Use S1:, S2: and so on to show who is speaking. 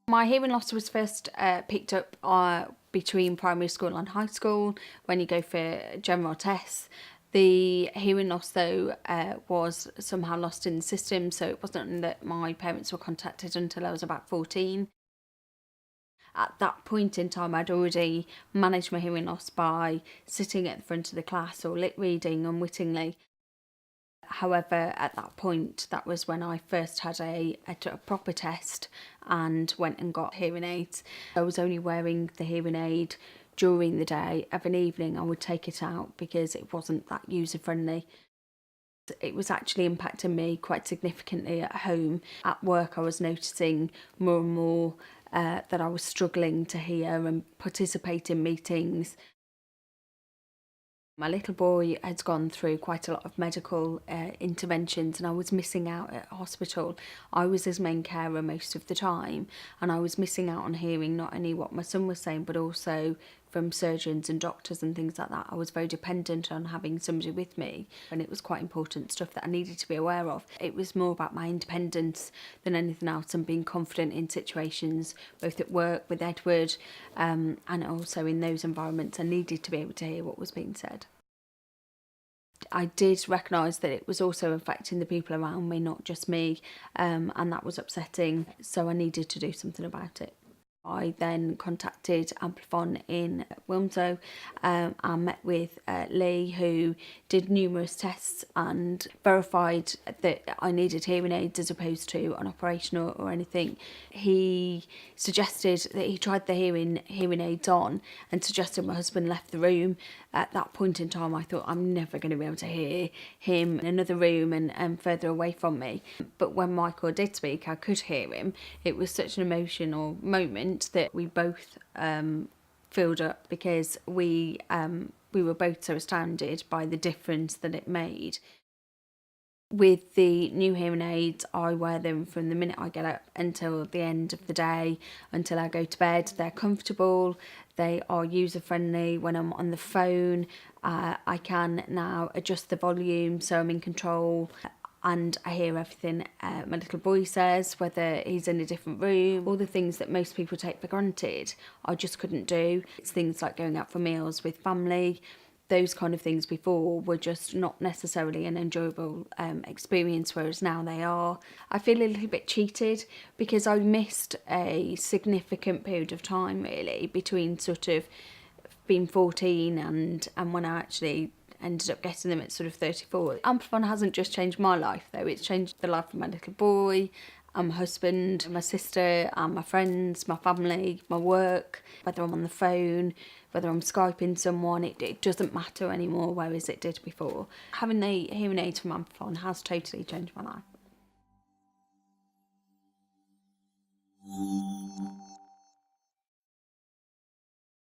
S1: My hearing loss was first picked up between primary school and high school when you go for general tests. The hearing loss, though, was somehow lost in the system, so it wasn't that my parents were contacted until I was about 14. At that point in time, I'd already managed my hearing loss by sitting at the front of the class or lip reading unwittingly. However, at that point, that was when I first had a proper test and went and got hearing aids. I was only wearing the hearing aid during the day. Of an evening, I would take it out because it wasn't that user-friendly. It was actually impacting me quite significantly at home. At work, I was noticing more and more that I was struggling to hear and participate in meetings. My little boy has gone through quite a lot of medical interventions, and I was missing out at hospital. I was his main carer most of the time, and I was missing out on hearing not only what my son was saying, but also from surgeons and doctors and things like that. I was very dependent on having somebody with me, and it was quite important stuff that I needed to be aware of. It was more about my independence than anything else, and being confident in situations, both at work with Edward and also in those environments. I needed to be able to hear what was being said. I did recognise that it was also affecting the people around me, not just me, and that was upsetting, so I needed to do something about it. I then contacted Amplifon in Wilmslow and met with Lee, who did numerous tests and verified that I needed hearing aids as opposed to an operation or anything. He suggested that he tried the hearing aids on and suggested my husband left the room. At that point in time, I thought, I'm never going to be able to hear him in another room and further away from me. But when Michael did speak, I could hear him. It was such an emotional moment that we both filled up, because we were both so astounded by the difference that it made. With the new hearing aids, I wear them from the minute I get up until the end of the day, until I go to bed. They're comfortable, they are user-friendly. When I'm on the phone, I can now adjust the volume so I'm in control, and I hear everything my little boy says, whether he's in a different room. All the things that most people take for granted, I just couldn't do. It's things like going out for meals with family. Those kind of things before were just not necessarily an enjoyable experience, whereas now they are. I feel a little bit cheated because I missed a significant period of time, really, between sort of being 14 and when I actually ended up getting them at sort of 34. Amplifon hasn't just changed my life, though. It's changed the life of my little boy, and my husband, my sister, and my friends, my family, my work. Whether I'm on the phone, whether I'm Skyping someone, it doesn't matter anymore, whereas it did before. Having the hearing aids from Amplifon has totally changed my life.